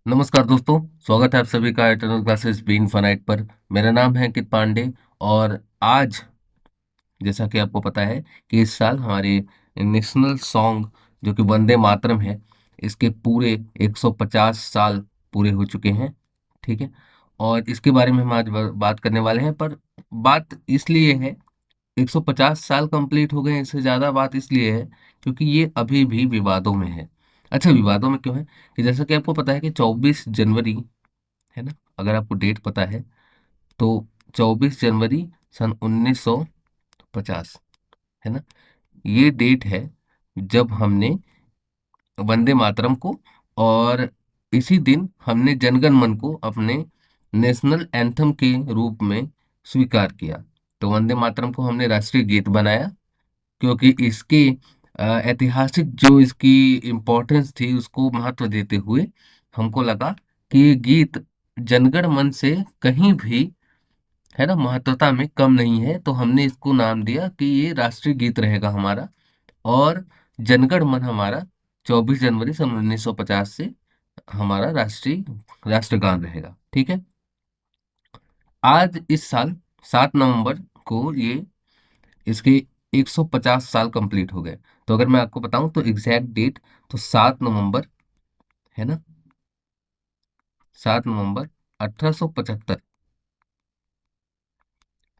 नमस्कार दोस्तों। स्वागत है आप सभी का इटर्नल क्लासेस बी इनफाइनाइट पर। मेरा नाम है अंकित पांडे। और आज जैसा कि आपको पता है कि इस साल हमारे नेशनल सॉन्ग जो कि वंदे मातरम है, इसके पूरे 150 साल पूरे हो चुके हैं। ठीक है। और इसके बारे में हम आज बात करने वाले हैं। पर बात इसलिए है, 150 साल कंप्लीट हो गए हैं, इससे ज़्यादा बात इसलिए है क्योंकि ये अभी भी विवादों में है। अच्छा, विवादों में क्यों है? कि जैसा कि आपको पता है कि 24 जनवरी, है ना, अगर आपको डेट पता है तो 24 जनवरी सन 1950, है ना, ये डेट है जब हमने वंदे मातरम को, और इसी दिन हमने जनगण मन को अपने नेशनल एंथम के रूप में स्वीकार किया। तो वंदे मातरम को हमने राष्ट्रीय गीत बनाया क्योंकि इसके ऐतिहासिक जो इसकी इम्पोर्टेंस थी उसको महत्व देते हुए हमको लगा कि ये गीत जनगण मन से कहीं भी, है ना, महत्वता में कम नहीं है। तो हमने इसको नाम दिया कि ये राष्ट्रीय गीत रहेगा हमारा। और जनगण मन हमारा 24 जनवरी सन 1950 से हमारा राष्ट्रीय राष्ट्रगान रहेगा। ठीक है। आज इस साल 7 नवंबर को ये इसके 150 साल कंप्लीट हो गए। तो अगर मैं आपको बताऊं तो एग्जैक्ट डेट, तो 7 नवंबर, है ना, 7 नवंबर 1875,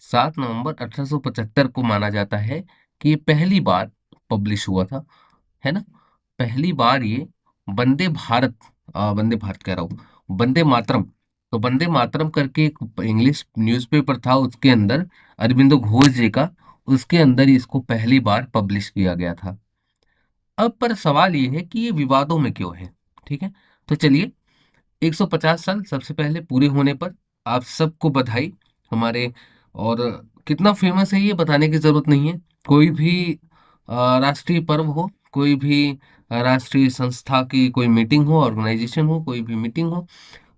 7 नवंबर 1875 को माना जाता है कि ये पहली बार पब्लिश हुआ था, है ना। पहली बार ये वंदे भारत, वंदे भारत कह रहा हूँ, वंदे मातरम। तो वंदे मातरम करके एक इंग्लिश न्यूज़पेपर था, उसके अंदर अरविंदो घोष जी का, उसके अंदर ही इसको पहली बार पब्लिश किया गया था। अब पर सवाल ये है कि ये विवादों में क्यों है। ठीक है। तो चलिए, 150 साल सबसे पहले पूरे होने पर आप सबको बधाई हमारे। और कितना फेमस है ये बताने की जरूरत नहीं है। कोई भी राष्ट्रीय पर्व हो, कोई भी राष्ट्रीय संस्था की कोई मीटिंग हो, ऑर्गेनाइजेशन हो, कोई भी मीटिंग हो,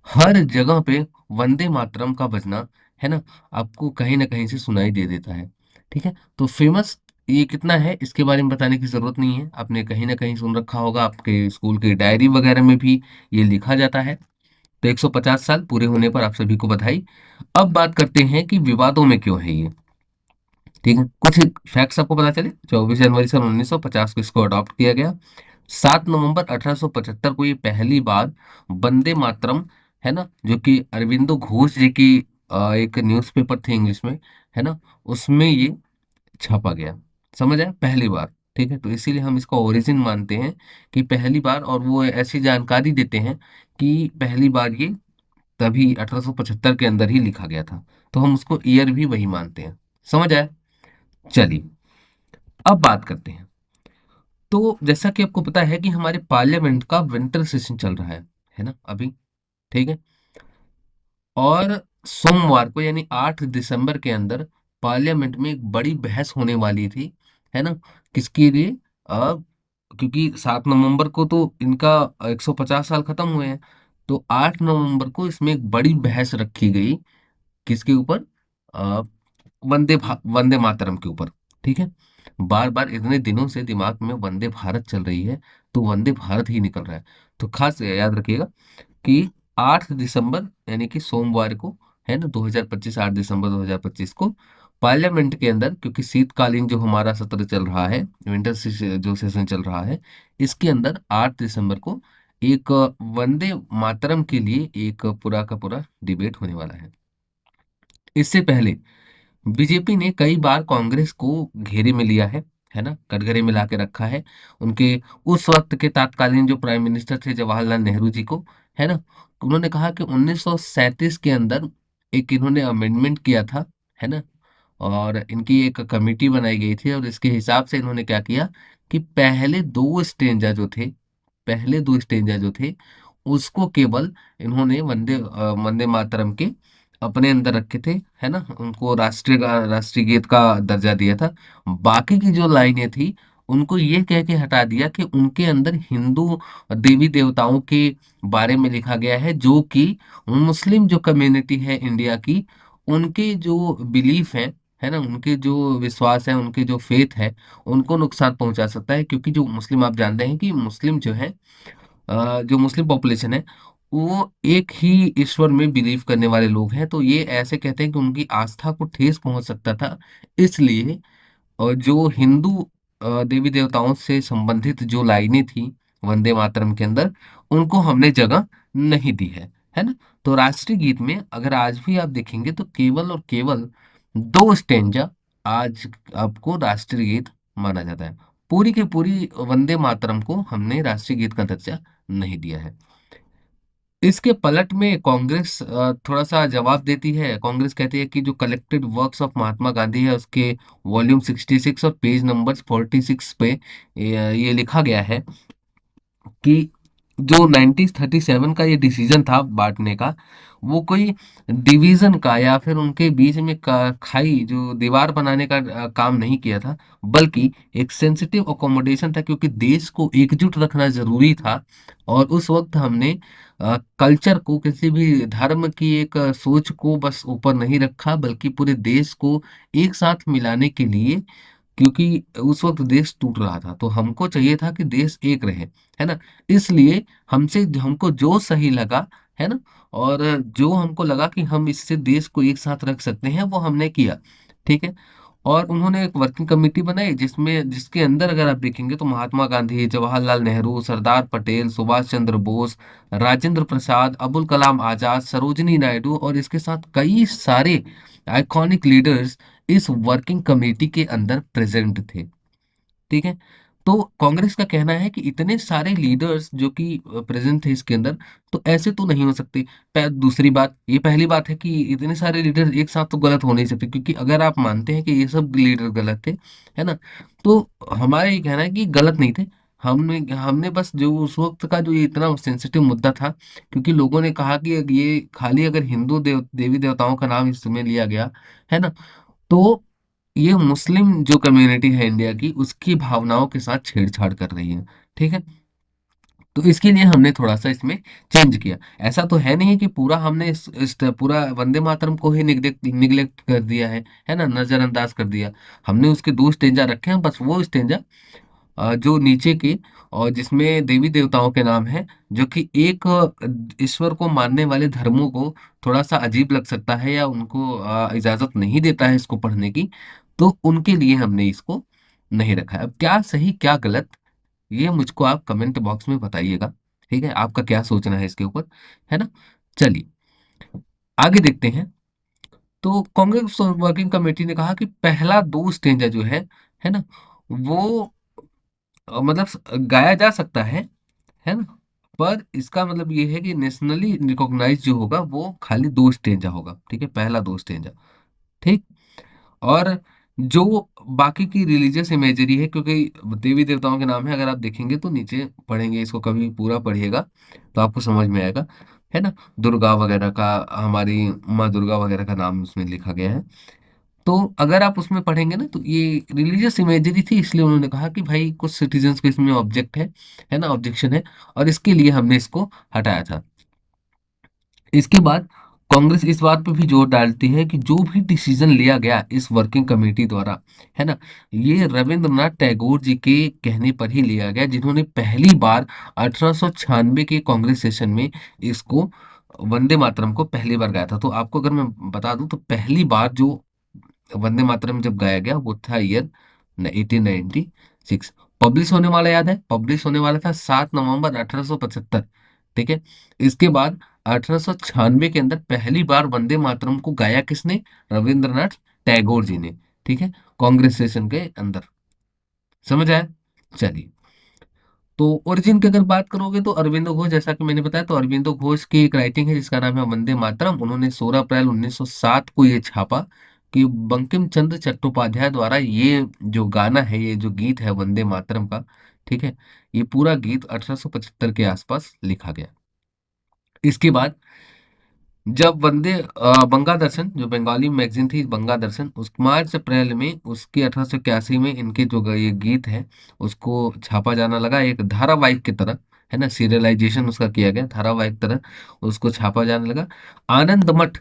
हर जगह पे वंदे मातरम का बजना, है ना, आपको कहीं ना कहीं से सुनाई दे देता है। ठीक है। तो फेमस ये कितना है इसके बारे में बताने की जरूरत नहीं है, आपने कहीं ना कहीं सुन रखा होगा, आपके स्कूल की डायरी वगैरह में भी ये लिखा जाता है। तो 150 साल पूरे होने पर आप सभी को बधाई। अब बात करते हैं कि विवादों में क्यों है ये। ठीक है, कुछ फैक्ट्स आपको पता चले। 24 जनवरी सन 1950 को इसको अडॉप्ट किया गया। 7 नवंबर 1875 को ये पहली बार वंदे मातरम, है ना, जो कि अरविंदो घोष जी की एक न्यूज़पेपर थी इंग्लिश में, है ना, उसमें ये छापा गया। समझ आया, पहली बार। ठीक है। तो इसीलिए हम इसका ओरिजिन मानते हैं कि पहली बार, और वो ऐसी जानकारी देते हैं कि पहली बार ये तभी 1875 के अंदर ही लिखा गया था। तो हम उसको ईयर भी वही मानते हैं। समझ आया। चलिए, अब बात करते हैं। तो जैसा कि आपको पता है कि हमारे पार्लियामेंट का विंटर सेशन चल रहा है ना, अभी। ठीक है। और सोमवार को यानी 8 दिसंबर के अंदर पार्लियामेंट में एक बड़ी बहस होने वाली थी, है ना। किसके लिए? क्योंकि 7 नवंबर को तो इनका 150 साल खत्म हुए हैं। तो 8 नवंबर को इसमें एक बड़ी बहस रखी गई। किसके ऊपर? अ, वंदे मातरम के ऊपर। ठीक है। बार बार इतने दिनों से दिमाग में वंदे भारत चल रही है, तो वंदे भारत ही निकल रहा है। तो खास याद रखिएगा कि 8 दिसंबर यानी कि सोमवार को, है ना, 2025, 8 दिसंबर 2025 को पार्लियामेंट के अंदर, क्योंकि शीतकालीन जो हमारा सत्र चल रहा है, विंटर जो सेशन चल रहा है, इसके अंदर 8 दिसंबर को एक वंदे मातरम के लिए एक पूरा का पूरा डिबेट होने वाला है। इससे पहले बीजेपी ने कई बार कांग्रेस को घेरे में लिया है ना, कटघरे में लाके रखा है। उनके उस वक्त के तत्कालीन जो प्राइम मिनिस्टर थे जवाहरलाल नेहरू जी को, है ना, उन्होंने कहा कि 1937 के अंदर एक इन्होंने अमेंडमेंट किया था, है ना, और इनकी एक कमेटी बनाई गई थी, और इसके हिसाब से इन्होंने क्या किया कि पहले दो स्टेंजा जो थे उसको केवल इन्होंने वंदे मातरम के अपने अंदर रखे थे, है ना, उनको राष्ट्रीय गीत का दर्जा दिया था। बाकी की जो लाइनें थी उनको ये कह के हटा दिया कि उनके अंदर हिंदू देवी देवताओं के बारे में लिखा गया है, जो कि मुस्लिम जो कम्युनिटी है इंडिया की, उनके जो बिलीफ है ना, उनके जो विश्वास है, उनके जो फेथ है, उनको नुकसान पहुंचा सकता है। क्योंकि जो मुस्लिम, आप जानते हैं कि मुस्लिम जो है, जो मुस्लिम पॉपुलेशन है, वो एक ही ईश्वर में बिलीव करने वाले लोग हैं, तो ये ऐसे कहते हैं कि उनकी आस्था को ठेस पहुंच सकता था, इसलिए और जो हिंदू देवी देवताओं से संबंधित जो लाइनें थी वंदे मातरम के अंदर, उनको हमने जगह नहीं दी है ना। तो राष्ट्रीय गीत में अगर आज भी आप देखेंगे तो केवल और केवल दो स्टेंजा आज आपको राष्ट्रीय गीत माना जाता है। पूरी की पूरी वंदे मातरम को हमने राष्ट्रीय गीत का दर्जा नहीं दिया है। इसके पलट में कांग्रेस थोड़ा सा जवाब देती है। कांग्रेस कहती है कि जो collected works of Mahatma Gandhi है उसके वॉल्यूम 66 और पेज नंबर 46 पे ये लिखा गया है कि जो 1937 का ये डिसीजन था बांटने का, वो कोई डिवीजन का या फिर उनके बीच में खाई जो दीवार बनाने का काम नहीं किया था, बल्कि एक सेंसिटिव अकोमोडेशन था, क्योंकि देश को एकजुट रखना जरूरी था। और उस वक्त हमने कल्चर को, किसी भी धर्म की एक सोच को बस ऊपर नहीं रखा, बल्कि पूरे देश को एक साथ मिलाने के लिए, क्योंकि उस वक्त देश टूट रहा था, तो हमको चाहिए था कि देश एक रहे, है ना। इसलिए हमको जो सही लगा, है ना, और जो हमको लगा कि हम इससे देश को एक साथ रख सकते हैं, वो हमने किया। ठीक है। और उन्होंने एक वर्किंग कमेटी बनाई जिसके अंदर अगर आप देखेंगे तो महात्मा गांधी, जवाहरलाल नेहरू, सरदार पटेल, सुभाष चंद्र बोस, राजेंद्र प्रसाद, अबुल कलाम आजाद, सरोजिनी नायडू और इसके साथ कई सारे आइकॉनिक लीडर्स इस वर्किंग कमेटी के अंदर प्रेजेंट थे। ठीक है। तो कांग्रेस का कहना है कि इतने सारे लीडर्स जो कि प्रेजेंट थे इसके अंदर, तो ऐसे तो नहीं हो सकते। दूसरी बात, ये पहली बात है कि इतने सारे लीडर एक साथ तो गलत हो नहीं सकते, क्योंकि अगर आप मानते हैं कि ये सब लीडर गलत थे, है ना, तो हमारा ये कहना है कि गलत नहीं थे। हमने हमने बस जो उस वक्त का जो ये इतना सेंसिटिव मुद्दा था, क्योंकि लोगों ने कहा कि ये खाली अगर हिंदू देवी देवताओं का नाम इसमें लिया गया, है ना, तो ये मुस्लिम जो कम्युनिटी है इंडिया की, उसकी भावनाओं के साथ छेड़छाड़ कर रही है। ठीक है। तो इसके लिए हमने थोड़ा सा इसमें चेंज किया। ऐसा तो है नहीं कि पूरा हमने इस पूरा वंदे मातरम को ही निग्लेक्ट कर दिया है ना, नजरअंदाज कर दिया। हमने उसके दो स्टेंजा रखे हैं, बस वो स्टेंजा जो नीचे के और जिसमें देवी देवताओं के नाम है, जो कि एक ईश्वर को मानने वाले धर्मों को थोड़ा सा अजीब लग सकता है, या उनको इजाजत नहीं देता है इसको पढ़ने की, तो उनके लिए हमने इसको नहीं रखा है। अब क्या सही क्या गलत, ये मुझको आप कमेंट बॉक्स में बताइएगा। ठीक है, आपका क्या सोचना है इसके ऊपर, है ना। चलिए आगे देखते हैं। तो कांग्रेस वर्किंग कमेटी ने कहा कि पहला दो स्टेंजा जो है ना, वो मतलब गाया जा सकता है ना, पर इसका मतलब ये है कि नेशनली रिकॉग्नाइज जो होगा वो खाली दो स्टेंजा होगा। ठीक है, पहला दो स्टेंजा। ठीक। और जो बाकी की रिलीजियस इमेजरी है, क्योंकि देवी देवताओं के नाम है, अगर आप देखेंगे तो नीचे पढ़ेंगे इसको, कभी पूरा पढ़िएगा तो आपको समझ में आएगा, है ना। दुर्गा वगैरह का, हमारी माँ दुर्गा वगैरह का नाम उसमें लिखा गया है। तो अगर आप उसमें पढ़ेंगे ना, तो ये रिलीजियस इमेजरी थी, इसलिए उन्होंने कहा कि भाई कुछ सिटीजन्स को इसमें ऑब्जेक्ट है ना, ऑब्जेक्शन है, और इसके लिए हमने इसको हटाया था। इसके बाद कांग्रेस इस बात पर भी जोर डालती है कि जो भी डिसीजन लिया गया इस वर्किंग कमेटी द्वारा, है ना, ये रविंद्रनाथ टैगोर जी के कहने पर ही लिया गया, जिन्होंने पहली बार 1896 के कांग्रेस सेशन में इसको वंदे मातरम को पहली बार गाया था। तो आपको अगर मैं बता दूं तो पहली बार जो वंदे मातरम जब गाया गया वो था ईयर 1896। पब्लिश होने वाला याद है, पब्लिश होने वाला था 7 नवंबर 1875। ठीक है। इसके बाद 1896 के अंदर पहली बार वंदे मातरम को गाया किसने? रविंद्रनाथ टैगोर जी ने। ठीक है, कांग्रेस सेशन के अंदर। समझ आया। चलिए, तो ओरिजिन की अगर बात करोगे तो अरविंदो घोष, जैसा कि मैंने बताया, तो अरविंदो घोष की एक राइटिंग है जिसका नाम है वंदे मातरम। उन्होंने 16 अप्रैल 1907 को ये छापा कि बंकिम चंद्र चट्टोपाध्याय द्वारा ये जो गाना है, ये जो गीत है वंदे मातरम का, ठीक है, ये पूरा गीत 1875 के आसपास लिखा गया। इसके बाद जब बंगा दर्शन, जो बंगाली मैगजीन थी बंगा दर्शन, उस मार्च अप्रैल में उसके 1881 में इनके जो ये गीत है उसको छापा जाना लगा एक धारावाहिक की तरह, है ना, सीरियलाइजेशन उसका किया गया धारावाहिक तरह, उसको छापा जाने लगा। आनंद मठ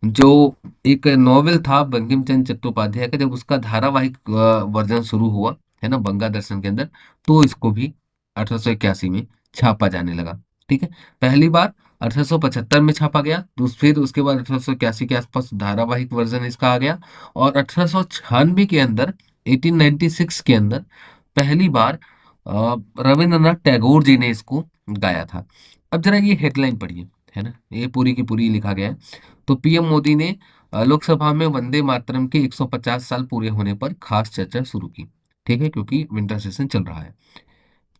जो एक नॉवेल था बंकिम चंद्र चट्टोपाध्याय का, जब उसका धारावाहिक वर्जन शुरू हुआ, है ना, बंगा दर्शन के अंदर, तो इसको भी 1881 में छापा जाने लगा। ठीक है। पहली बार 1875 में छापा गया, फिर उसके बाद 1881 के आसपास धारावाहिक वर्जन इसका आ गया, और 1896 के अंदर, 1896 के अंदर पहली बार रविंद्रनाथ टैगोर जी ने इसको गाया था। अब जरा ये हेडलाइन पढ़िए, है ना, ये पूरी की पूरी लिखा गया है। तो पीएम मोदी ने लोकसभा में वंदे मातरम के 150 साल पूरे होने पर खास चर्चा शुरू की। ठीक है, क्योंकि विंटर सेशन चल रहा है।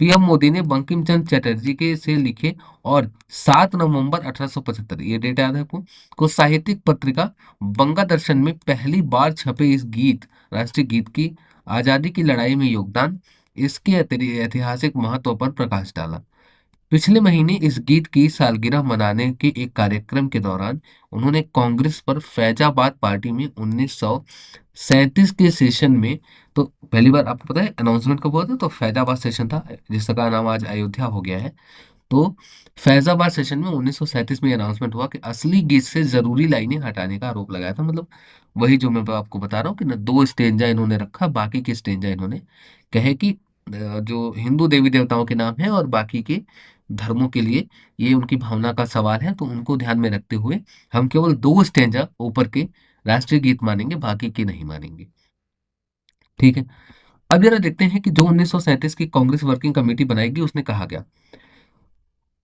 पीएम मोदी ने बंकिम चंद्र चटर्जी के से लिखे और 7 नवंबर 1875, ये डेट याद है आपको, को साहित्यिक पत्रिका बंगा दर्शन में पहली बार छपे इस गीत, राष्ट्रीय गीत की आजादी की लड़ाई में योगदान, इसके ऐतिहासिक महत्व पर प्रकाश डाला। पिछले महीने इस गीत की सालगिरह मनाने के एक कार्यक्रम के दौरान उन्होंने कांग्रेस पर फैजाबाद पार्टी में 1937 के सेशन में, तो पहली बार आपको पता है अनाउंसमेंट कब हुआ था, तो फैजाबाद सेशन था जिसका नाम आज अयोध्या हो गया है। तो फैजाबाद सेशन में 1937 में अनाउंसमेंट हुआ कि असली गीत से जरूरी लाइनें हटाने का आरोप लगाया था। मतलब वही जो मैं आपको बता रहा हूँ कि ना, दो स्टेंजा इन्होंने रखा, बाकी के स्टेंजा इन्होंने कहे कि जो हिंदू देवी देवताओं के नाम है और बाकी के धर्मों के लिए ये उनकी भावना का सवाल है, तो उनको ध्यान में रखते हुए हम केवल दो स्टेंजा ऊपर के राष्ट्रीय गीत मानेंगे, बाकी के नहीं मानेंगे। ठीक है। अब जरा देखते हैं कि जो 1937 की कांग्रेस वर्किंग कमेटी बनाएगी उसने कहा गया।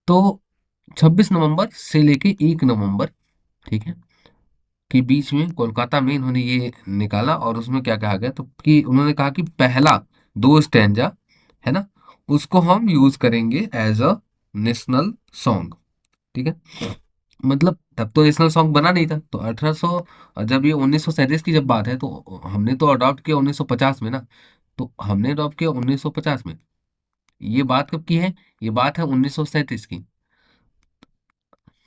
तो 26 नवंबर से लेके 1 नवंबर, ठीक है, के बीच में कोलकाता में इन्होंने ये निकाला, और उसमें क्या कहा गया, तो कि उन्होंने कहा कि पहला दो स्टैंजा, है ना, उसको हम यूज करेंगे एज अ नेशनल सॉन्ग। ठीक है। मतलब तब तो नेशनल सॉन्ग बना नहीं था, तो 1800, जब ये 1937 की जब बात है, तो हमने तो अडॉप्ट किया 1950 में ना, तो हमने अडॉप्ट किया 1950 में। ये बात कब की है? ये बात है 1937 की।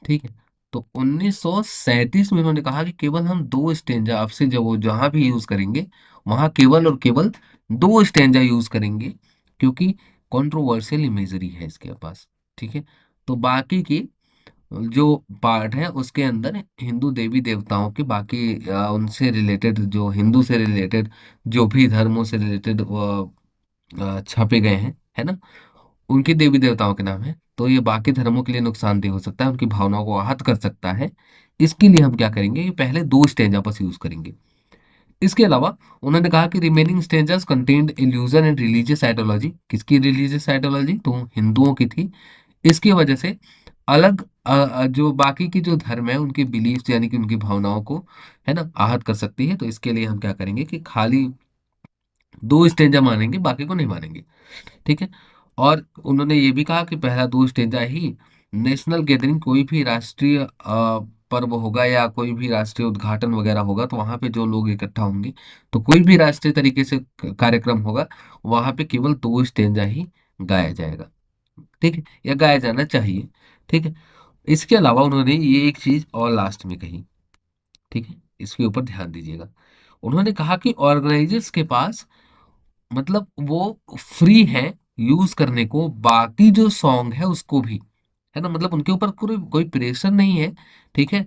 ठीक है। तो 1937 में उन्होंने कहा कि केवल हम दो स्टेंजा आपसे, जब वो जहां भी यूज करेंगे वहां केवल और केवल दो स्टेंजा यूज करेंगे, क्योंकि कंट्रोवर्शियल इमेजरी है इसके पास। ठीक है। तो बाकी की जो पार्ट है उसके अंदर हिंदू देवी देवताओं के बाकी उनसे रिलेटेड, जो हिंदू से रिलेटेड, जो भी धर्मों से रिलेटेड छापे गए हैं, है ना, उनके देवी देवताओं के नाम है, तो ये बाकी धर्मों के लिए नुकसानदेह हो सकता है, उनकी भावनाओं को आहत कर सकता है। इसके लिए हम क्या करेंगे कि पहले दो स्टेंजा बस यूज करेंगे। इसके अलावा उन्होंने कहा कि remaining stanzas contained illusion and religious ideology. किसकी रिलीजियस आइडियोलॉजी? तो हिंदुओं की थी। इसकी वजह से अलग जो बाकी की जो धर्म है उनके बिलीफ, यानी कि उनकी भावनाओं को, है ना, आहत कर सकती है। तो इसके लिए हम क्या करेंगे कि खाली दो स्टेंजा मानेंगे, बाकी को नहीं मानेंगे। ठीक है। और उन्होंने ये भी कहा कि पहला दो स्टेंजा ही नेशनल गैदरिंग, कोई भी राष्ट्रीय पर्व होगा या कोई भी राष्ट्रीय उद्घाटन वगैरह होगा, तो वहां पे जो लोग इकट्ठा होंगे, तो कोई भी राष्ट्रीय तरीके से कार्यक्रम होगा, वहां पे केवल दो स्टेंजा ही गाया जाएगा। ठीक है, या गाया जाना चाहिए। ठीक है। इसके अलावा उन्होंने ये एक चीज और लास्ट में कही। ठीक है, इसके ऊपर ध्यान दीजिएगा। उन्होंने कहा कि ऑर्गेनाइजर्स के पास, मतलब वो फ्री है यूज करने को, बाकी जो सॉन्ग है उसको भी, है ना, मतलब उनके ऊपर कोई कोई प्रेशर नहीं है। ठीक है।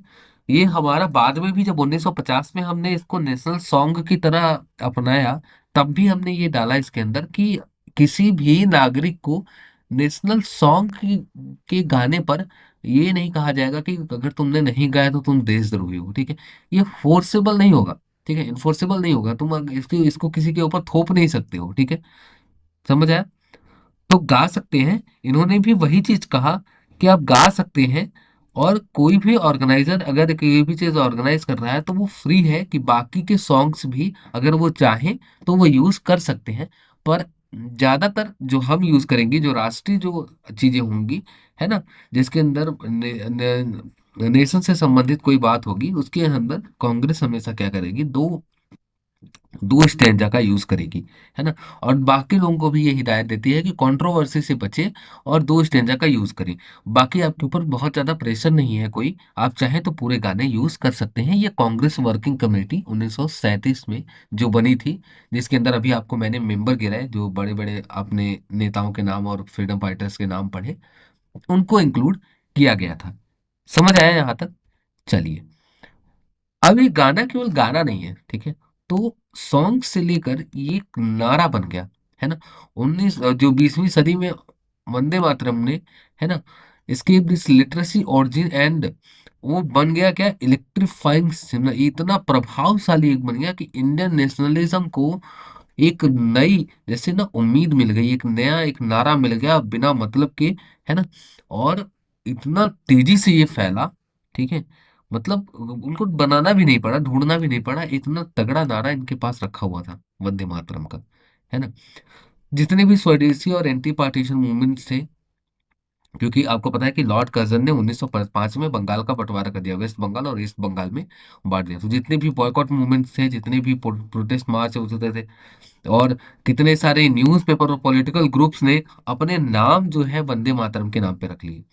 ये हमारा बाद में भी जब 1950 में हमने इसको नेशनल सॉन्ग की तरह अपनाया, तब भी हमने ये डाला इसके अंदर कि किसी भी नागरिक को नेशनल सॉन्ग के गाने पर ये नहीं कहा जाएगा कि अगर तुमने नहीं गाया तो तुम देशद्रोही हो। ठीक है। ये फोर्सेबल नहीं होगा। ठीक है, इन्फोर्सेबल नहीं होगा, तुम इसको इसको किसी के ऊपर थोप नहीं सकते हो। ठीक है, समझ आया? तो गा सकते हैं। इन्होंने भी वही चीज कहा कि आप गा सकते हैं, और कोई भी ऑर्गेनाइजर अगर कोई भी चीज ऑर्गेनाइज कर रहा है तो वो फ्री है कि बाकी के सॉन्ग्स भी अगर वो चाहें तो वो यूज कर सकते हैं। पर ज्यादातर जो हम यूज करेंगे, जो राष्ट्रीय जो चीजें होंगी, है ना, जिसके अंदर नेशन से संबंधित कोई बात होगी, उसके अंदर कांग्रेस हमेशा क्या करेगी, दो दो स्टेंजा का यूज करेगी, है ना। और बाकी लोगों को भी ये हिदायत देती है कि कंट्रोवर्सी से बचे और दो स्टेंजा का यूज करें। बाकी आपके ऊपर बहुत ज्यादा प्रेशर नहीं है कोई, आप चाहें तो पूरे गाने यूज कर सकते हैं। ये कांग्रेस वर्किंग कमेटी 1937 में जो बनी थी, जिसके अंदर अभी आपको मैंने मेंबर गिराए, जो बड़े बड़े आपने नेताओं के नाम और फ्रीडम फाइटर्स के नाम पढ़े, उनको इंक्लूड किया गया था। समझ आया यहाँ तक? चलिए, अब ये गाना केवल गाना नहीं है, ठीक है, तो सॉन्ग से लेकर ये एक नारा बन गया, है ना। जो 20वीं सदी में वंदे मातरम ने, है ना, escape this literacy origin and वो बन गया क्या, इलेक्ट्रीफाइंग सिग्नल, इतना प्रभावशाली एक बन गया कि इंडियन नेशनलिज्म को एक नई, जैसे ना उम्मीद मिल गई, एक नया एक नारा मिल गया बिना मतलब के, है ना। और इतना तेजी से ये फैला, ठीक है, मतलब उनको बनाना भी नहीं पड़ा, ढूंढना भी नहीं पड़ा, इतना तगड़ा नारा इनके पास रखा हुआ था वंदे मातरम का, है ना। जितने भी स्वदेशी और एंटी पार्टीशन मूवमेंट्स थे, क्योंकि आपको पता है कि लॉर्ड कर्जन ने 1905 में बंगाल का बंटवारा कर दिया, वेस्ट बंगाल और ईस्ट बंगाल में बांट दिया, तो जितने भी बॉयकॉट मूवमेंट्स थे, जितने भी प्रोटेस्ट मार्च होते थे, और कितने सारे न्यूज़पेपर और पॉलिटिकल ग्रुप्स ने अपने नाम जो है वंदे मातरम के नाम पे रख लिए।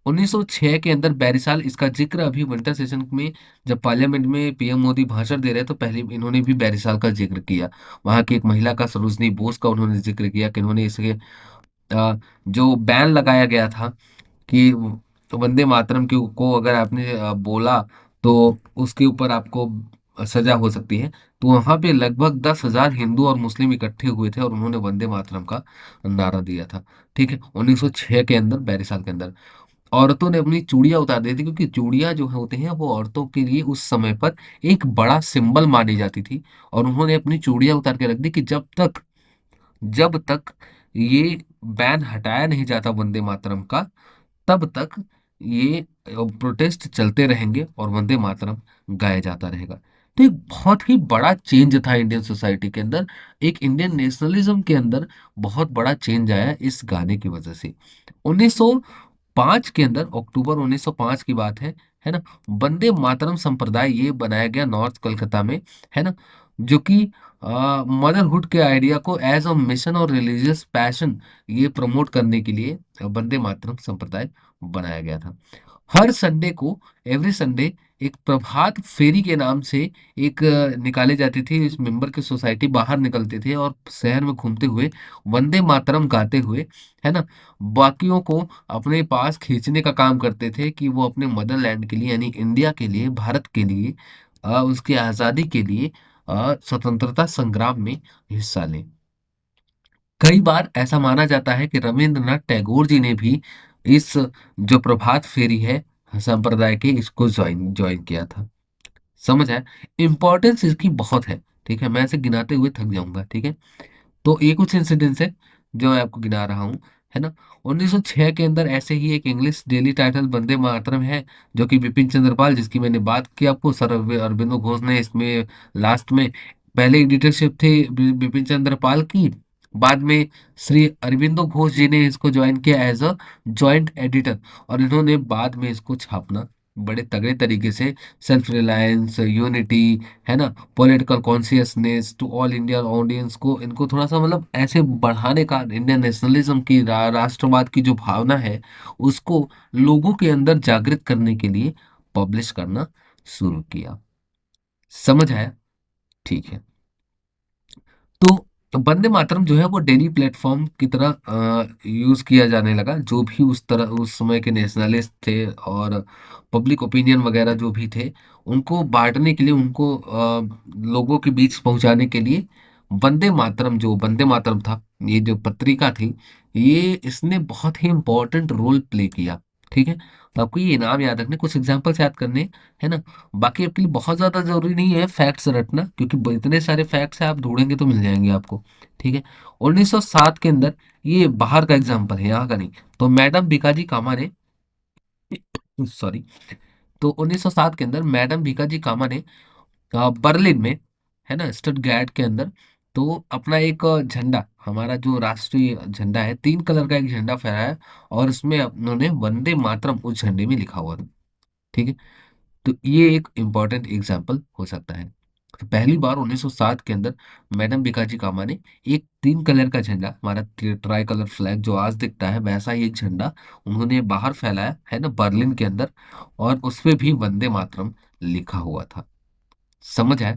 1906 के अंदर बैरिसाल, इसका जिक्र अभी विंटर सेशन में जब पार्लियामेंट में पीएम मोदी भाषण दे रहे तो पहले इन्होंने भी बैरिसाल का जिक्र किया। वहां की एक महिला का, सरोजनी बोस का उन्होंने जिक्र किया कि उन्होंने इसके जो बैन लगाया गया था कि वंदे मातरम को अगर आपने बोला तो उसके ऊपर आपको सजा हो सकती है। तो वहां पे लगभग 10,000 हिंदू और मुस्लिम इकट्ठे हुए थे और उन्होंने वंदे मातरम का नारा दिया था। ठीक है, 1906 के अंदर, बैरिसाल के अंदर औरतों ने अपनी चूड़ियां उतार दी थी, क्योंकि चूड़ियां जो होते हैं वो औरतों के लिए उस समय पर एक बड़ा सिंबल मानी जाती थी। और उन्होंने अपनी चूड़ियां उतार के रख दी कि जब तक ये बैन हटाया नहीं जाता वंदे मातरम का, तब तक ये प्रोटेस्ट चलते रहेंगे और वंदे मातरम गाया जाता रहेगा। तो एक बहुत ही बड़ा चेंज था इंडियन सोसाइटी के अंदर, एक इंडियन नेशनलिज्म के अंदर बहुत बड़ा चेंज आया इस गाने की वजह से। 1905 के अंदर, अक्टूबर 1905 की बात है ना, वंदे मातरम संप्रदाय ये बनाया गया नॉर्थ कलकत्ता में, है ना, जो कि मदरहुड के आइडिया को एज अ मिशन और रिलीजियस पैशन ये प्रमोट करने के लिए वंदे मातरम संप्रदाय बनाया गया था। हर संडे को, एवरी संडे, एक प्रभात फेरी के नाम से एक निकाली जाती थी, इस मेंबर की सोसाइटी बाहर निकलते थे और शहर में घूमते हुए वंदे मातरम गाते हुए, है ना, बाकियों को अपने पास खींचने का काम करते थे कि वो अपने मदरलैंड के लिए, यानी इंडिया के लिए, भारत के लिए, उसकी आज़ादी के लिए, स्वतंत्रता संग्राम में हिस्सा लें। कई बार ऐसा माना जाता है कि रविंद्रनाथ टैगोर जी ने भी इस जो प्रभात फेरी है संप्रदाय के, इसको ज्वाइन ज्वाइन किया था। समझ आया, इंपॉर्टेंस इसकी बहुत है। ठीक है, मैं इसे गिनाते हुए थक जाऊंगा। ठीक है, तो ये कुछ इंसिडेंट्स है जो मैं आपको गिना रहा हूँ, है ना। 1906 के अंदर ऐसे ही एक English daily title Vande Mataram है, जो कि बिपिन चंद्रपाल, जिसकी मैंने बात की आपको, सर अरबिंदो घोष ने इसमें लास्ट में, पहले एडिटरशिप थी बिपिन चंद्रपाल की, बाद में श्री अरबिंदो घोष जी ने इसको ज्वाइन किया एज अ जॉइंट एडिटर, और इन्होंने बाद में इसको छापना बड़े तगड़े तरीके से, सेल्फ रिलायंस, यूनिटी, है ना, political consciousness to all India audience को, इनको थोड़ा सा मतलब ऐसे बढ़ाने का, इंडियन नेशनलिज्म की, राष्ट्रवाद की जो भावना है उसको लोगों के अंदर जागृत करने के लिए पब्लिश करना शुरू किया। समझ आया? ठीक है। तो वंदे मातरम जो है वो डेली प्लेटफॉर्म की तरह यूज किया जाने लगा। जो भी उस तरह उस समय के नेशनलिस्ट थे और पब्लिक ओपिनियन वगैरह जो भी थे, उनको बांटने के लिए, उनको लोगों के बीच पहुंचाने के लिए, वंदे मातरम, जो वंदे मातरम था, ये जो पत्रिका थी, ये इसने बहुत ही इंपॉर्टेंट रोल प्ले किया। ठीक है, तो आपको ये इनाम याद रखने, कुछ एग्जाम्पल्स याद करने, है ना। बाकी आपके लिए बहुत ज्यादा जरूरी नहीं है फैक्ट्स रटना, क्योंकि इतने सारे फैक्ट्स हैं, आप ढूंढेंगे तो मिल जाएंगे आपको। ठीक है, 1907 के अंदर, ये बाहर का एग्जाम्पल है, यहाँ का नहीं। तो मैडम भिकाजी कामा ने, सॉरी, तो 1907 के अंदर मैडम भिकाजी कामा ने बर्लिन में, है ना, स्टटगार्ट के अंदर, तो अपना एक झंडा, हमारा जो राष्ट्रीय झंडा है, 3 कलर का एक झंडा फहराया, और उसमें उन्होंने वंदे मातरम उस झंडे में लिखा हुआ था। ठीक है, तो ये एक इम्पॉर्टेंट एग्जाम्पल हो सकता है। तो पहली बार 1907 के अंदर मैडम भिकाजी कामा ने एक 3 कलर का झंडा, हमारा ट्राई कलर फ्लैग जो आज दिखता है, वैसा ही एक झंडा उन्होंने बाहर फैलाया, है ना, बर्लिन के अंदर, और उसपे भी वंदे मातरम लिखा हुआ था। समझ आया?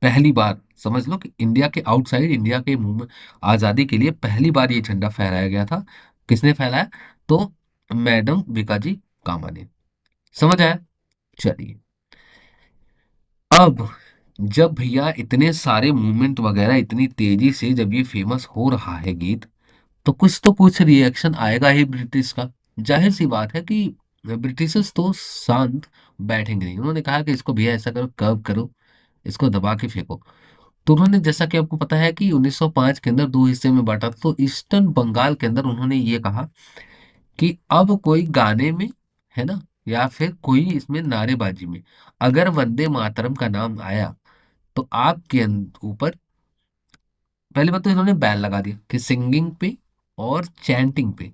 पहली बार समझ लो कि इंडिया के आउटसाइड, इंडिया के मुंह में, आजादी के लिए पहली बार ये झंडा फहराया गया था। किसने फहराया? तो मैडम भिकाजी कामा ने। समझ आया? चलिए, अब जब भैया इतने सारे मूवमेंट वगैरह इतनी तेजी से जब ये फेमस हो रहा है गीत, तो कुछ रिएक्शन आएगा ही ब्रिटिश का। जाहिर सी बात है कि ब्रिटिशर्स तो शांत बैठेंगे नहीं। उन्होंने कहा कि इसको भैया ऐसा करो, कर्व करो, इसको दबा के फेंको। तो उन्होंने, जैसा कि आपको पता है कि 1905 के अंदर दो हिस्से में बांटा था, तो ईस्टर्न बंगाल के अंदर उन्होंने ये कहा कि अब कोई गाने में, है ना, या फिर कोई इसमें नारेबाजी में अगर वंदे मातरम का नाम आया, तो आपके ऊपर, पहली बात तो इन्होंने बैन लगा दिया कि सिंगिंग पे और चैंटिंग पे,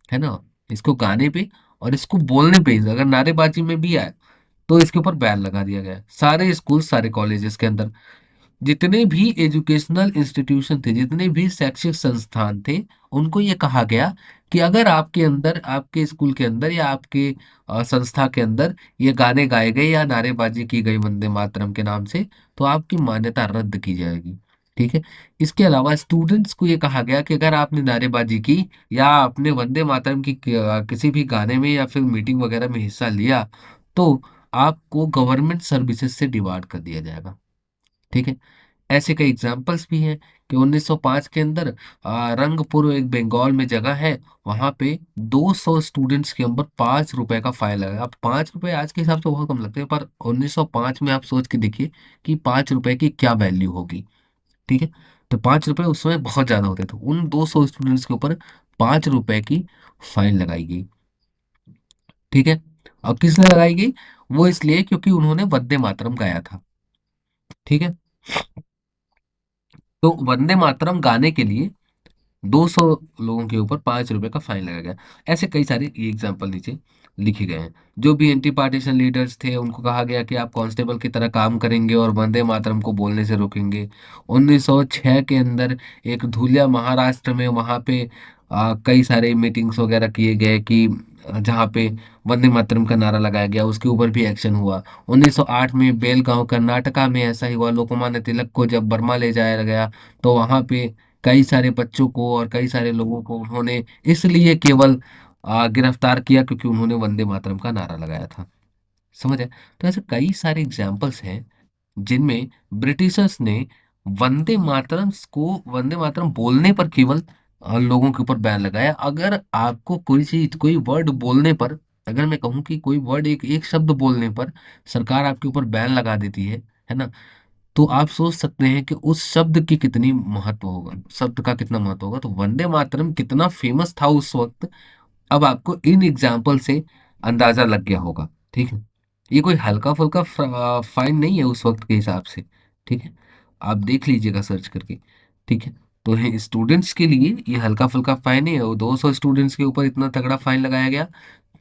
है ना, इसको गाने पे और इसको बोलने पे अगर नारेबाजी में भी आया तो इसके ऊपर बैन लगा दिया गया है। सारे स्कूल, सारे कॉलेजेस के अंदर जितने भी एजुकेशनल इंस्टीट्यूशन थे, जितने भी शैक्षिक संस्थान थे, उनको ये कहा गया कि अगर आपके अंदर, आपके स्कूल के अंदर या आपके संस्था के अंदर ये गाने गाए गए या नारेबाजी की गई वंदे मातरम के नाम से, तो आपकी मान्यता रद्द की जाएगी। ठीक है। इसके अलावा स्टूडेंट्स को ये कहा गया कि अगर आपने नारेबाजी की या आपने वंदे मातरम की किसी भी गाने में या फिर मीटिंग वगैरह में हिस्सा लिया, तो आपको गवर्नमेंट सर्विसेज से डिबार कर दिया जाएगा। ठीक है। ऐसे कई एग्जाम्पल्स भी हैं कि 1905 के अंदर रंगपुर एक बंगाल में जगह है, वहां पे 200 स्टूडेंट्स के ऊपर 5 रुपए का फाइन लगा। अब 5 रुपए आज के हिसाब से बहुत कम लगते हैं, पर 1905 में आप सोच के देखिए कि 5 रुपए की क्या वैल्यू होगी। ठीक है। तो 5 रुपए उस समय बहुत ज्यादा होते थे। उन 200 स्टूडेंट्स के ऊपर 5 रुपए की फाइन लगाई गई। ठीक है। अब किस लिए लगाई गई? वो इसलिए क्योंकि उन्होंने वंदे मातरम गाया था। ठीक है। तो वंदे मातरम गाने के लिए 200 लोगों के ऊपर 5 रुपए का फाइन लगाया गया। ऐसे कई सारे एग्जाम्पल नीचे लिखे गए हैं। जो भी एंटी पार्टीशन लीडर्स थे उनको कहा गया कि आप कांस्टेबल की तरह काम करेंगे और वंदे मातरम को बोलने से रोकेंगे। 1906 के अंदर एक धुलिया महाराष्ट्र में, वहां पे कई सारे मीटिंग्स वगैरह किए गए कि जहाँ पे वंदे मातरम का नारा लगाया गया, उसके ऊपर भी एक्शन हुआ। 1908 में बेलगांव कर्नाटका में ऐसा ही हुआ। लोकमान्य तिलक को जब बर्मा ले जाया गया, तो वहां पे कई सारे बच्चों को और कई सारे लोगों को उन्होंने इसलिए केवल गिरफ्तार किया क्योंकि उन्होंने वंदे मातरम का नारा लगाया था। समझ है? तो ऐसे कई सारे एग्जाम्पल्स हैं जिनमें ब्रिटिशर्स ने वंदे मातरम बोलने पर केवल लोगों के ऊपर बैन लगाया। अगर आपको कोई चीज, कोई वर्ड बोलने पर, अगर मैं कहूँ कि कोई वर्ड, एक एक शब्द बोलने पर सरकार आपके ऊपर बैन लगा देती है ना, तो आप सोच सकते हैं कि उस शब्द की कितनी महत्व होगा, शब्द का कितना महत्व होगा। तो वंदे मातरम कितना फेमस था उस वक्त, अब आपको इन एग्जाम्पल से अंदाजा लग गया होगा। ठीक है। ये कोई हल्का फुल्का फाइन नहीं है उस वक्त के हिसाब से। ठीक है। आप देख लीजिएगा सर्च करके। ठीक है। तो है स्टूडेंट्स के लिए ये हल्का फुल्का फाइन है, और 200 स्टूडेंट्स के ऊपर इतना तगड़ा फाइन लगाया गया।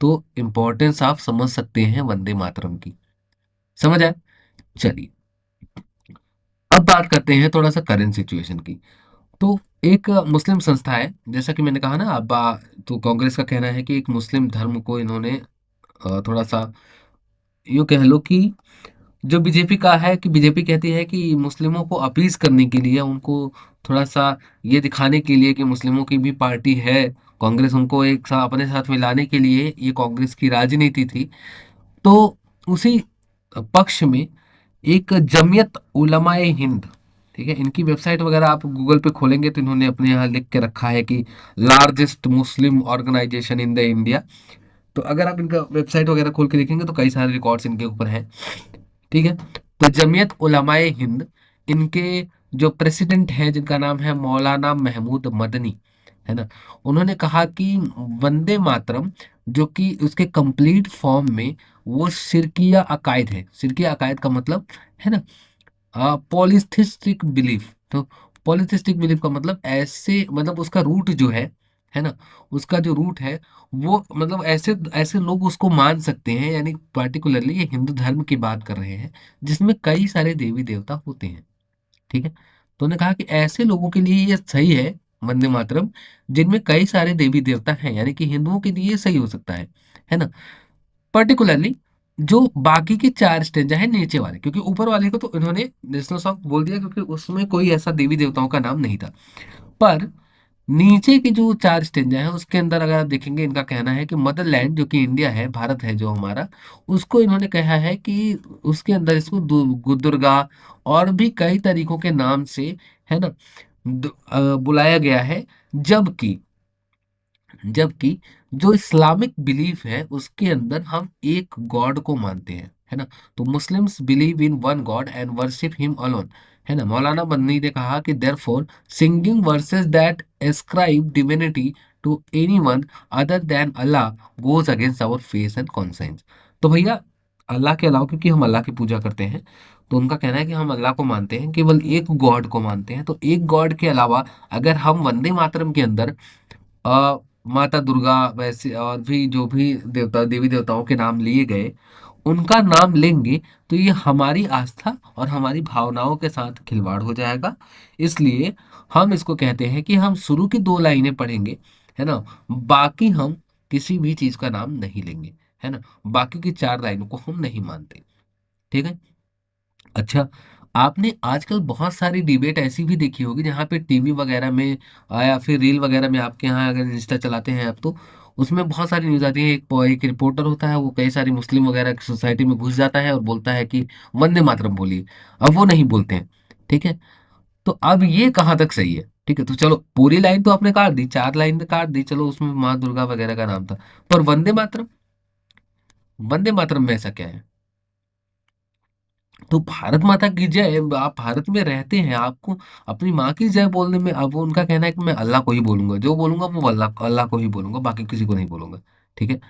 तो इम्पोर्टेंस आप समझ सकते हैं वंदे मातरम की। समझ आया? चलिए, अब बात करते हैं थोड़ा सा करंट सिचुएशन की। तो एक मुस्लिम संस्था है, जैसा कि मैंने कहा ना, तो कांग्रेस का कहना है कि एक मुस्लिम धर्म को इन्होंने थोड़ा सा, यूँ कह लो कि, जो बीजेपी का है, कि बीजेपी कहती है कि मुस्लिमों को अपीज करने के लिए, उनको थोड़ा सा ये दिखाने के लिए कि मुस्लिमों की भी पार्टी है, कांग्रेस उनको एक साथ अपने साथ मिलाने के लिए ये कांग्रेस की राजनीति थी। तो उसी पक्ष में एक जमीयत उलमाए हिंद, ठीक है, इनकी वेबसाइट वगैरह आप गूगल पे खोलेंगे तो इन्होंने अपने यहाँ लिख के रखा है कि largest Muslim organisation in the India. तो अगर आप इनका वेबसाइट वगैरह खोल के देखेंगे तो कई सारे रिकॉर्ड्स इनके ऊपर हैं। ठीक है। तो जमीयत उलमाए हिंद, इनके जो प्रेसिडेंट हैं जिनका नाम है मौलाना महमूद मदनी, है ना, उन्होंने कहा कि वंदे मातरम, जो कि उसके कंप्लीट फॉर्म में वो शिरकिया अकायद है। शिरकिया अकायद का मतलब, है ना, पॉलिथिस्टिक बिलीफ। तो पॉलिथिस्टिक बिलीफ का मतलब ऐसे, मतलब उसका रूट जो है ना, उसका जो रूट है वो, मतलब ऐसे ऐसे लोग उसको मान सकते हैं, यानी पार्टिकुलरली ये हिंदू धर्म की बात कर रहे हैं जिसमें कई सारे देवी देवता होते हैं। ठीक है। तो उन्होंने कहा कि ऐसे लोगों के लिए ये सही है वंदे मातरम, जिनमें कई सारे देवी देवता हैं, यानी कि हिंदुओं के लिए ये सही हो सकता है ना। पर्टिकुलरली जो बाकी के 4 स्टेंजा है नीचे वाले, क्योंकि ऊपर वाले को तो इन्होंने नेशनल सॉन्ग बोल दिया क्योंकि उसमें कोई ऐसा देवी देवताओं का नाम नहीं था। पर नीचे के जो 4 स्टेंजा है उसके अंदर अगर आप देखेंगे, इनका कहना है कि मदरलैंड, जो कि इंडिया है, भारत है जो हमारा, उसको इन्होंने कहा है कि उसके अंदर इसको दुर्गा और भी कई तरीकों के नाम से, है ना, बुलाया गया है। जबकि जबकि जो इस्लामिक बिलीफ है उसके अंदर हम एक गॉड को मानते हैं, है ना। तो Muslims believe in one God and worship him alone, है ना। मौलाना मदनी ने कहा कि therefore singing verses that ascribe divinity to anyone other than Allah goes against our faith and conscience. तो भैया अल्लाह के अलावा, क्योंकि हम अल्लाह की पूजा करते हैं, तो उनका कहना है कि हम अल्लाह को मानते हैं, केवल एक गॉड को मानते हैं। तो एक गॉड के अलावा अगर हम वंदे मातरम के अंदर माता दुर्गा वैसे और भी जो भी देवता देवी देवताओं के नाम लिए गए उनका नाम लेंगे, तो ये हमारी आस्था और हमारी भावनाओं के साथ खिलवाड़ हो जाएगा। इसलिए हम इसको कहते हैं कि हम शुरू की 2 लाइनें पढ़ेंगे, है ना। बाकी हम किसी भी चीज का नाम नहीं लेंगे, है ना। बाकी की 4 लाइनों को हम नहीं मानते। ठीक है। अच्छा, आपने आजकल बहुत सारी डिबेट ऐसी भी देखी होगी जहाँ पे टीवी वगैरह में या फिर रील वगैरह में, आपके यहाँ अगर इंस्टा चलाते हैं आप, तो उसमें बहुत सारी न्यूज आती है। एक रिपोर्टर होता है, वो कई सारी मुस्लिम वगैरह की सोसाइटी में घुस जाता है और बोलता है कि वंदे मातरम बोलिए। अब वो नहीं बोलते हैं। ठीक है। तो अब ये कहाँ तक सही है? ठीक है, तो चलो पूरी लाइन तो आपने काट दी, 4 लाइन तो काट दी, चलो उसमें माँ दुर्गा वगैरह का नाम था, पर वंदे मातरम, वंदे मातरम में ऐसा क्या है? तो भारत माता की जय, आप भारत में रहते हैं, आपको अपनी माँ की जय बोलने में, अब वो उनका कहना है कि मैं अल्लाह को ही बोलूंगा, जो बोलूंगा वो अल्लाह अल्लाह को ही बोलूंगा, बाकी किसी को नहीं बोलूंगा। ठीक है।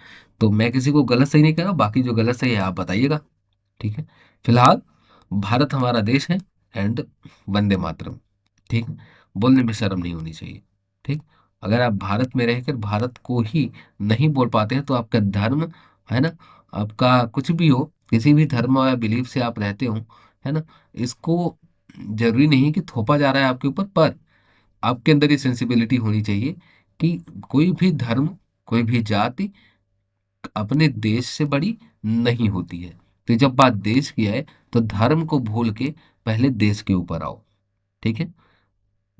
तो मैं किसी को गलत सही नहीं कह रहा, बाकी जो गलत सही है आप बताइएगा। ठीक है। फिलहाल भारत हमारा देश है, एंड वंदे मातरम। ठीक। बोलने में शर्म नहीं होनी चाहिए। ठीक। अगर आप भारत में रहकर भारत को ही नहीं बोल पाते हैं तो आपका धर्म, है ना, आपका कुछ भी हो, किसी भी धर्म या बिलीफ से आप रहते हो, है ना, इसको जरूरी नहीं कि थोपा जा रहा है आपके ऊपर, पर आपके अंदर ये सेंसिबिलिटी होनी चाहिए कि कोई भी धर्म, कोई भी जाति अपने देश से बड़ी नहीं होती है। तो जब बात देश की है, तो धर्म को भूल के पहले देश के ऊपर आओ। ठीक है।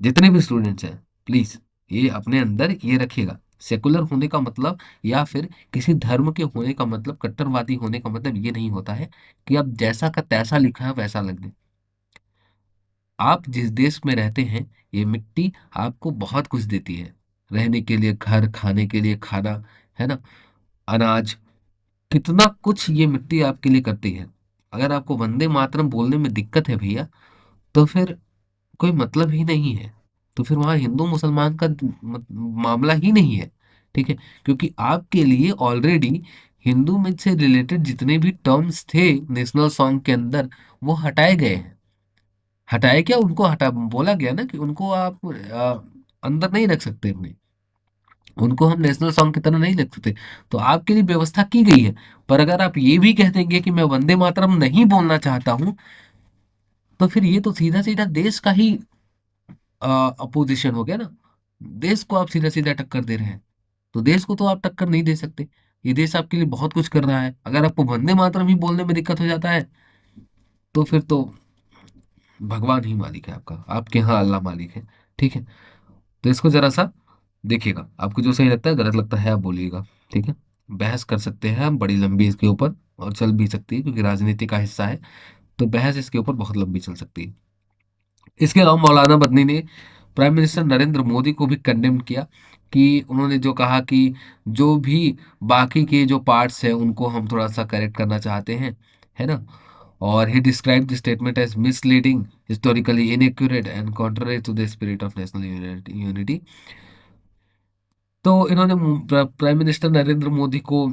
जितने भी स्टूडेंट्स हैं, प्लीज ये अपने अंदर ये रखिएगा। सेकुलर होने का मतलब या फिर किसी धर्म के होने का मतलब, कट्टरवादी होने का मतलब ये नहीं होता है कि आप जैसा का तैसा लिखा है वैसा लग दे। आप जिस देश में रहते हैं, ये मिट्टी आपको बहुत कुछ देती है, रहने के लिए घर, खाने के लिए खाना, है ना, अनाज, कितना कुछ ये मिट्टी आपके लिए करती है। अगर आपको वंदे मातरम बोलने में दिक्कत है भैया, तो फिर कोई मतलब ही नहीं है। तो फिर वहाँ हिंदू मुसलमान का मामला ही नहीं है। ठीक है। क्योंकि आपके लिए ऑलरेडी हिंदू में से रिलेटेड जितने भी टर्म्स थे नेशनल सॉन्ग के अंदर, वो हटाए गए हैं। हटाए क्या, उनको हटा बोला गया ना कि उनको आप अंदर नहीं रख सकते अपने, उनको हम नेशनल सॉन्ग की तरह नहीं रख सकते। तो आपके लिए व्यवस्था की गई है। पर अगर आप ये भी कह देंगे कि मैं वंदे मातरम नहीं बोलना चाहता हूं, तो फिर ये तो सीधा सीधा देश का ही अपोजिशन हो गया ना। देश को आप सीधा सीधा टक्कर दे रहे हैं। तो देश को तो आप टक्कर नहीं दे सकते। ये देश आपके लिए बहुत कुछ कर रहा है, अगर आपको वंदे मातरम ही बोलने में दिक्कत हो जाता है, तो फिर तो भगवान ही मालिक है आपका, आपके यहाँ अल्लाह मालिक है। ठीक है। तो इसको जरा सा देखिएगा, आपको जो सही लगता है, गलत लगता है आप बोलिएगा। ठीक है। बहस कर सकते हैं हम बड़ी लंबी इसके ऊपर, और चल भी सकती है क्योंकि राजनीति का हिस्सा है। तो बहस इसके ऊपर बहुत लंबी चल सकती है। इसके अलावा मौलाना मदनी ने प्राइम मिनिस्टर नरेंद्र मोदी को भी कंडेम किया, कि उन्होंने जो कहा कि जो भी बाकी के जो पार्ट्स हैं उनको हम थोड़ा सा करेक्ट करना चाहते हैं, है ना। और ही describe the statement as misleading, historically inaccurate and contrary to the spirit of national unity. तो इन्होंने प्राइम मिनिस्टर नरेंद्र मोदी को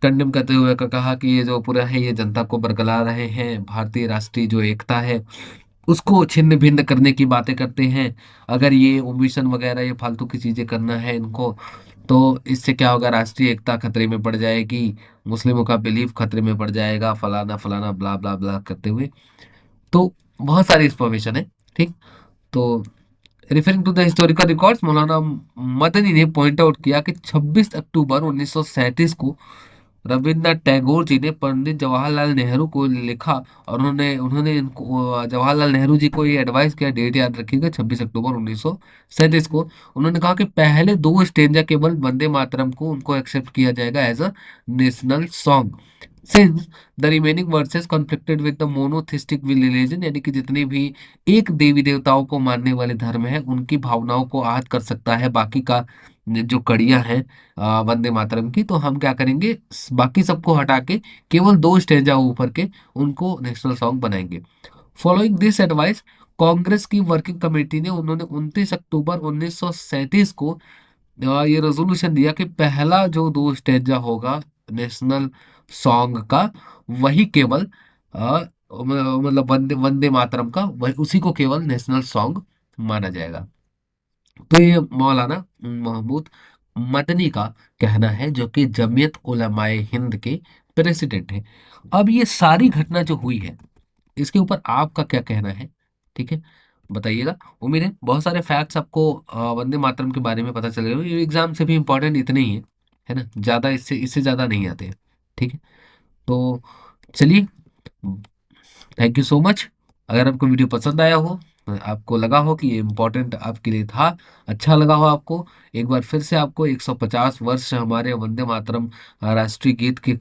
कंडेम करते हुए कहा कि ये जो पूरा है ये जनता को बरगला रहे हैं, भारतीय राष्ट्रीय जो एकता है उसको छिन्न भिन्न करने की बातें करते हैं। अगर ये ओमिशन वगैरह ये फालतू की चीजें करना है इनको, तो इससे क्या होगा, राष्ट्रीय एकता खतरे में पड़ जाएगी, मुस्लिमों का बिलीफ खतरे में पड़ जाएगा, फलाना फलाना ब्ला ब्ला ब्ला करते हुए। तो बहुत सारी इंफॉर्मेशन है। ठीक। तो referring to the historical records, Maulana Madani ने पॉइंट आउट किया कि 26 अक्टूबर 1937 को रविन्द्रनाथ टैगोर जी ने पंडित जवाहरलाल नेहरू को लिखा, और उन्होंने उन्होंने इनको जवाहरलाल नेहरू जी को ये एडवाइस किया, डेट याद रखिएगा 26 अक्टूबर 1937 को। उन्होंने कहा कि पहले 2 स्टेंजा केवल वंदे मातरम को उनको एक्सेप्ट किया जाएगा as a national song, since the remaining verses conflicted with the monotheistic religion, यानी कि जितने भी एक देवी देवताओं को मानने वाले धर्म है उनकी भावनाओं को आहत कर सकता है, बाकी का जो कड़ियां हैं वंदे मातरम की, तो हम क्या करेंगे, बाकी सबको हटा के केवल दो स्टेजा ऊपर के उनको नेशनल सॉन्ग बनाएंगे। फॉलोइंग दिस एडवाइस, कांग्रेस की वर्किंग कमेटी ने उन्होंने 29 अक्टूबर 1937 को ये रेजोल्यूशन दिया कि पहला जो दो स्टेजा होगा नेशनल सॉन्ग का, वही केवल मतलब वंदे वंदे मातरम का, वही उसी को केवल नेशनल सॉन्ग माना जाएगा। तो ये मौलाना महमूद मदनी का कहना है, जो कि जमीयत उलमाए हिंद के प्रेसिडेंट हैं। अब ये सारी घटना जो हुई है, इसके ऊपर आपका क्या कहना है? ठीक है, बताइएगा। उम्मीद है बहुत सारे फैक्ट्स आपको वंदे मातरम के बारे में पता चल गए। ये एग्जाम से भी इम्पोर्टेंट इतने ही है ना, ज्यादा इससे इससे ज्यादा नहीं आते हैं। ठीक है, तो चलिए, थैंक यू सो मच। अगर आपको वीडियो पसंद आया हो, आपको लगा हो कि ये इम्पोर्टेंट आपके लिए था, अच्छा लगा हो आपको, एक बार फिर से आपको 150 वर्ष हमारे वंदे मातरम राष्ट्रीय गीत के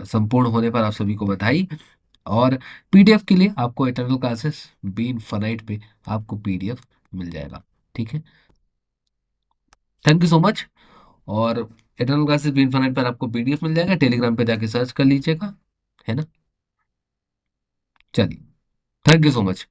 संपूर्ण होने पर आप सभी को बधाई। और पीडीएफ के लिए आपको इटर्नल क्लासेस बी इनफाइनाइट पे आपको पीडीएफ मिल जाएगा। ठीक है, थैंक यू सो मच। और इटर्नल क्लासेस बी इनफाइनाइट पर आपको पीडीएफ मिल जाएगा, टेलीग्राम पे जाके सर्च कर लीजिएगा, है ना। चलिए, थैंक यू सो मच।